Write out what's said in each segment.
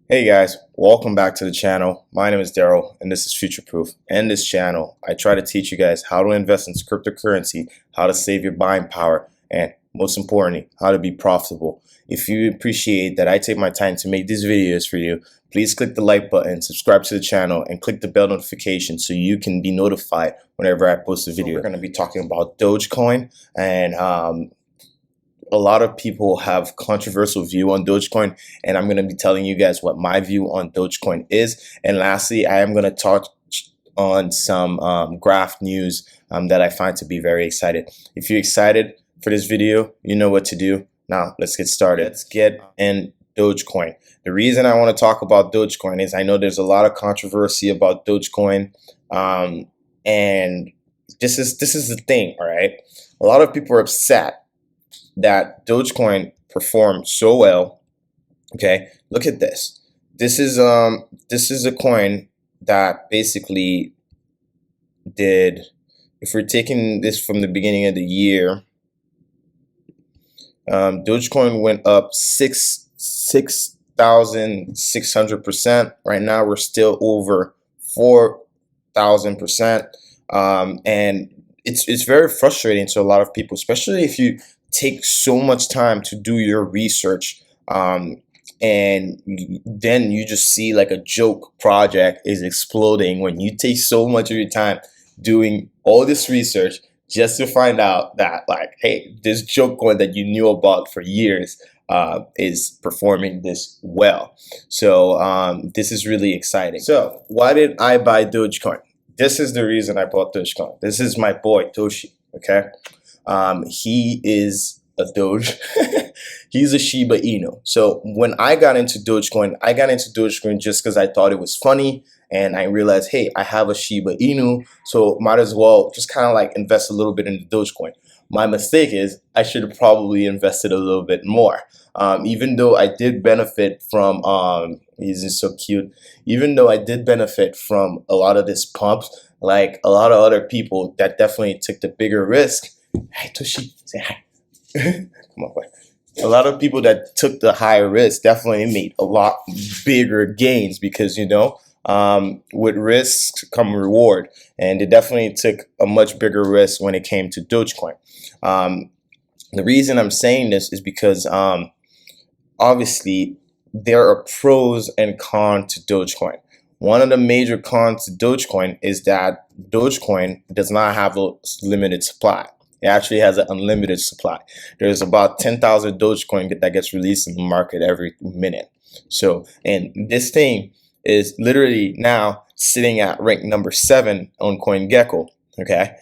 Hey guys, welcome back to the channel. My name is Daryl and this is Future Proof. In this channel, I try to teach you guys how to invest in cryptocurrency, how to save your buying power, and most importantly, how to be profitable. If you appreciate that I take my time to make these videos for you, please click the like button, subscribe to the channel, and click the bell notification so you can be notified whenever I post a video. So we're going to be talking about Dogecoin, and a lot of people have controversial view on Dogecoin, and I'm going to be telling you guys what my view on Dogecoin is. And lastly, I am going to touch on some graph news that I find to be very excited. If you're excited for this video, you know what to do. Now, let's get started. Let's get in Dogecoin. The reason I want to talk about Dogecoin is I know there's a lot of controversy about Dogecoin, and this is the thing, all right? A lot of people are upset that Dogecoin performed so well. Okay, look at this. This is a coin that basically did, if we're taking this from the beginning of the year, Dogecoin went up 6,600%. Right now we're still over 4,000%, and it's very frustrating to a lot of people, especially if you take so much time to do your research, and then you just see like a joke project is exploding when you take so much of your time doing all this research just to find out that, like, hey, this joke coin that you knew about for years is performing this well. So this is really exciting. So why did I buy Dogecoin? This is the reason I bought Dogecoin. This is my boy Toshi. Okay. He is a Doge. He's a Shiba Inu. So when I got into Dogecoin, just because I thought it was funny, and I realized, hey, I have a Shiba Inu, so might as well just kind of like invest a little bit into Dogecoin. My mistake is I should have probably invested a little bit more. Even though I did benefit from, he's so cute. Even though I did benefit from a lot of this pumps, like a lot of other people that definitely took the bigger risk. Hi, Toshi, say hi. Come on, boy. A lot of people that took the higher risk definitely made a lot bigger gains because, with risks come reward, and they definitely took a much bigger risk when it came to Dogecoin. The reason I'm saying this is because obviously there are pros and cons to Dogecoin. One of the major cons to Dogecoin is that Dogecoin does not have a limited supply. It actually has an unlimited supply. There's about 10,000 Dogecoin that gets released in the market every minute. So, and this thing is literally now sitting at rank number 7 on CoinGecko, okay,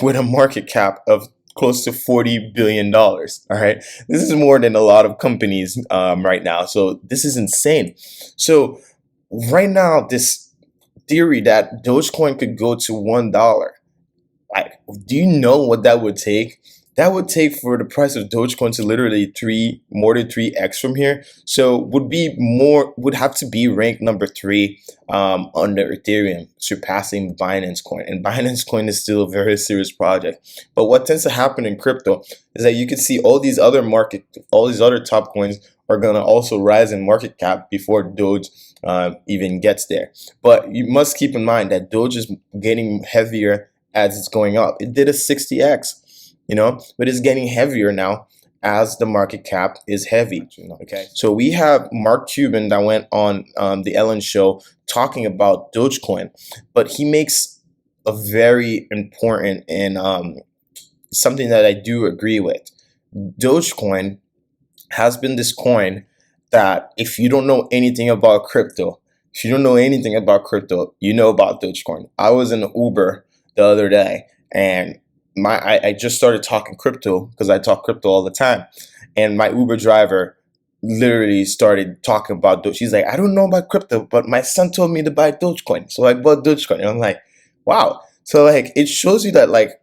with a market cap of close to $40 billion. All right, this is more than a lot of companies right now. So this is insane. So right now, this theory that Dogecoin could go to $1. Do you know what that would take? That would take for the price of Dogecoin to literally more than 3x from here. So would have to be ranked number 3 under Ethereum, surpassing Binance Coin. And Binance Coin is still a very serious project. But what tends to happen in crypto is that you can see all these other top coins are gonna also rise in market cap before Doge even gets there. But you must keep in mind that Doge is getting heavier as it's going up. It did a 60x, but it's getting heavier now as the market cap is heavy. Okay, so we have Mark Cuban that went on the Ellen show talking about Dogecoin, but he makes a very important and something that I do agree with. Dogecoin has been this coin that if you don't know anything about crypto, you know about Dogecoin. I was in Uber the other day, and I just started talking crypto because I talk crypto all the time, and my Uber driver literally started talking about Doge. She's like, I don't know about crypto, but my son told me to buy Dogecoin, so I bought Dogecoin. And I'm like, wow. So like, it shows you that, like,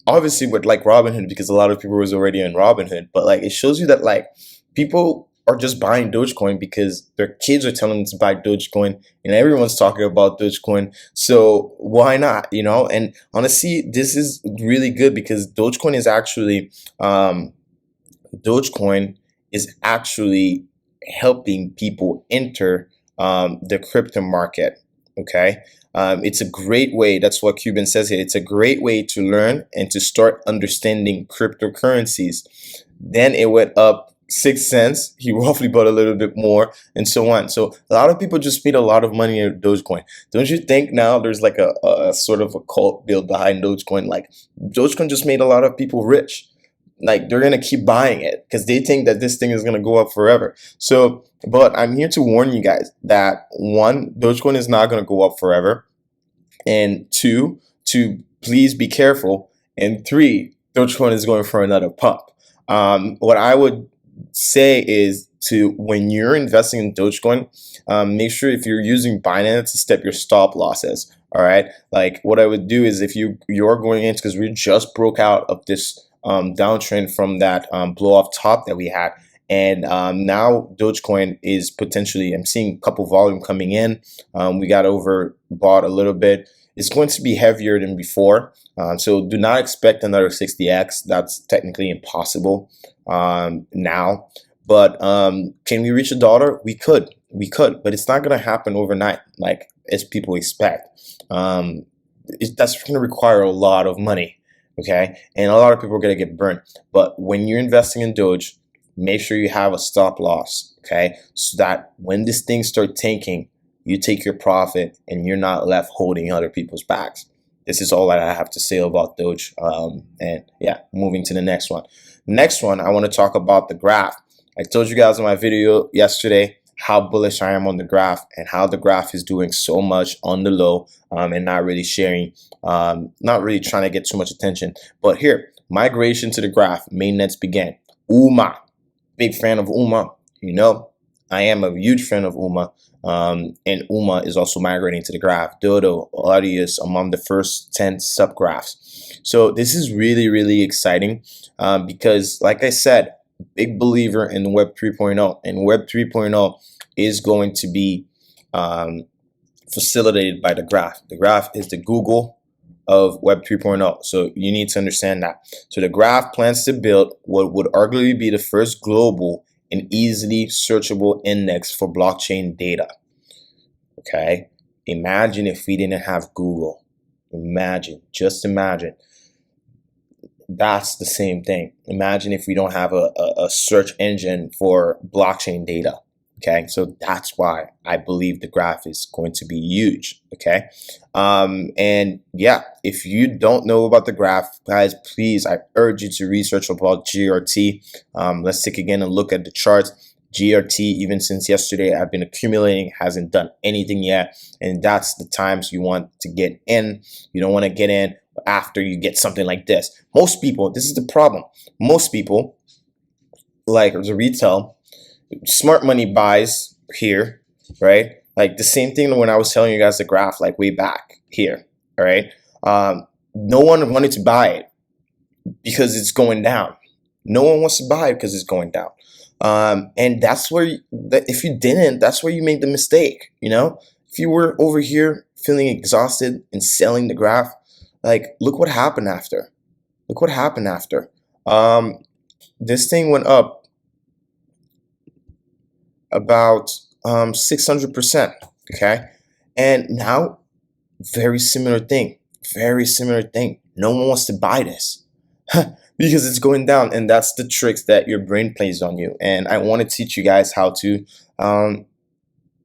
obviously with like Robinhood, because a lot of people was already in Robinhood, but like, it shows you that like people are just buying Dogecoin because their kids are telling them to buy Dogecoin, and everyone's talking about Dogecoin. So why not? And honestly, this is really good because Dogecoin is actually helping people enter the crypto market. Okay, it's a great way. That's what Cuban says here. It's a great way to learn and to start understanding cryptocurrencies. Then it went up 6 cents. He roughly bought a little bit more, and so on. So a lot of people just made a lot of money in Dogecoin. Don't you think now there's like a sort of a cult built behind Dogecoin? Like Dogecoin just made a lot of people rich. Like they're gonna keep buying it because they think that this thing is gonna go up forever. So, but I'm here to warn you guys that one, Dogecoin is not gonna go up forever, and two, to please be careful, and three, Dogecoin is going for another pump. What I would say is to when you're investing in Dogecoin, make sure if you're using Binance to step your stop losses. All right, like what I would do is if you're going in because we just broke out of this downtrend from that blow off top that we had, and now Dogecoin is potentially, I'm seeing a couple volume coming in. We got overbought a little bit. It's going to be heavier than before, so do not expect another 60x. That's technically impossible now. But can we reach $1? We could, but it's not going to happen overnight like as people expect. That's going to require a lot of money. Okay, and a lot of people are going to get burnt. But when you're investing in Doge, make sure you have a stop loss, okay, so that when this thing starts tanking, you take your profit and you're not left holding other people's backs. This is all that I have to say about Doge. And yeah, moving to the next one. Next one, I want to talk about the graph. I told you guys in my video yesterday how bullish I am on the graph and how the graph is doing so much on the low and not really sharing, not really trying to get too much attention. But here, migration to the graph, mainnets began. UMA, big fan of UMA. You know, I am a huge fan of UMA. And UMA is also migrating to the graph. Dodo, Audius among the first 10 subgraphs. So this is really, really exciting because, like I said, big believer in Web 3.0, and Web 3.0 is going to be facilitated by the graph. The graph is the Google of Web 3.0, so you need to understand that. So the graph plans to build what would arguably be the first global and easily searchable index for blockchain data. Okay, imagine if we didn't have Google. Imagine, just imagine. That's the same thing. Imagine if we don't have a search engine for blockchain data. Okay, so that's why I believe the graph is going to be huge. Okay, and yeah, if you don't know about the graph, guys, please, I urge you to research about GRT. Let's take again a look at the charts. GRT, even since yesterday, I've been accumulating, hasn't done anything yet, and that's the times you want to get in. You don't want to get in after you get something like this. Most people, this is the problem. Most people, like the retail, smart money buys here, right? Like the same thing when I was telling you guys the graph, like way back here, all right? No one wanted to buy it because it's going down. No one wants to buy it because it's going down. And that's where, if you didn't, that's where you made the mistake, you know? If you were over here feeling exhausted and selling the graph, like, look what happened after. Look what happened after. This thing went up about 600%, okay? And now, very similar thing. Very similar thing. No one wants to buy this. Because it's going down, and that's the tricks that your brain plays on you. And I want to teach you guys how to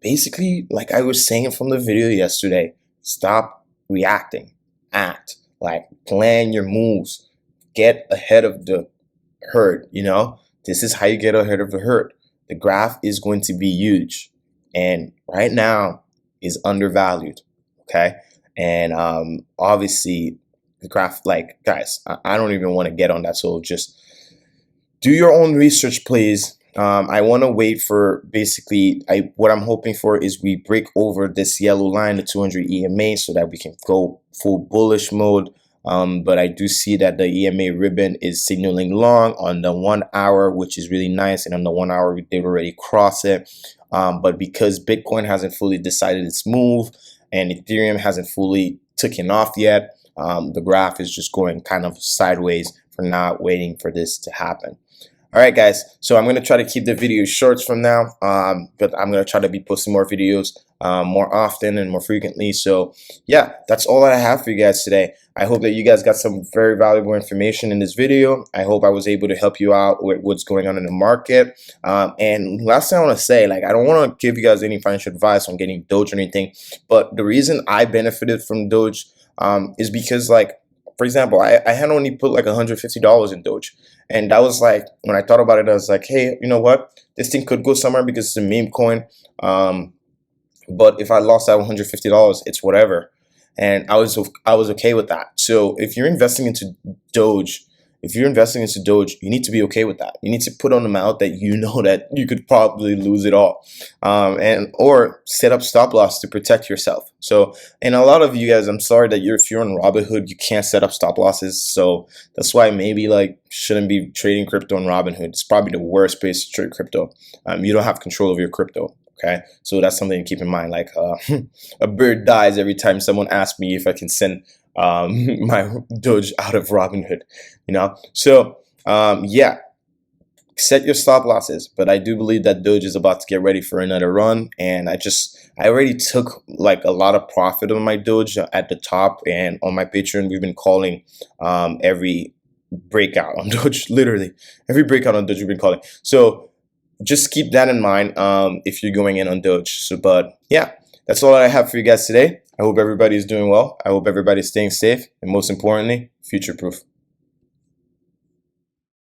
basically, like I was saying from the video yesterday, stop reacting, act, like plan your moves, get ahead of the herd. You know, this is how you get ahead of the herd. The graph is going to be huge, and right now is undervalued. Okay, and obviously the graph, like, guys, I don't even want to get on that, so just do your own research, please. I want to wait for, basically, what I'm hoping for is we break over this yellow line, the 200 EMA, so that we can go full bullish mode. But I do see that the EMA ribbon is signaling long on the 1 hour, which is really nice, and on the 1 hour we did already cross it. But because Bitcoin hasn't fully decided its move and Ethereum hasn't fully taken off yet, the graph is just going kind of sideways for not waiting for this to happen. All right, guys. So I'm gonna try to keep the video short from now, but I'm gonna try to be posting more videos more often and more frequently. So yeah, that's all that I have for you guys today. I hope that you guys got some very valuable information in this video. I hope I was able to help you out with what's going on in the market. And last thing I want to say, like, I don't want to give you guys any financial advice on getting Doge or anything, but the reason I benefited from Doge is because, like, for example, I had only put like $150 in Doge. And that was like, when I thought about it, I was like, hey, you know what? This thing could go somewhere because it's a meme coin. But if I lost that $150, it's whatever. And I was okay with that. So if you're investing into Doge, you need to be okay with that. You need to put on amount that you know that you could probably lose it all, and or set up stop loss to protect yourself. So, and a lot of you guys, I'm sorry that if you're on Robinhood, you can't set up stop losses. So that's why maybe like shouldn't be trading crypto on Robinhood. It's probably the worst place to trade crypto. You don't have control of your crypto. Okay, so that's something to keep in mind. Like a bird dies every time someone asks me if I can send my Doge out of Robinhood, you know. So yeah, set your stop losses. But I do believe that Doge is about to get ready for another run, and I already took like a lot of profit on my Doge at the top, and on my Patreon we've been calling every breakout on Doge, literally every breakout on Doge we've been calling. So just keep that in mind if you're going in on Doge. So, but yeah, that's all I have for you guys today. I hope everybody's doing well. I hope everybody's staying safe, and most importantly, future proof.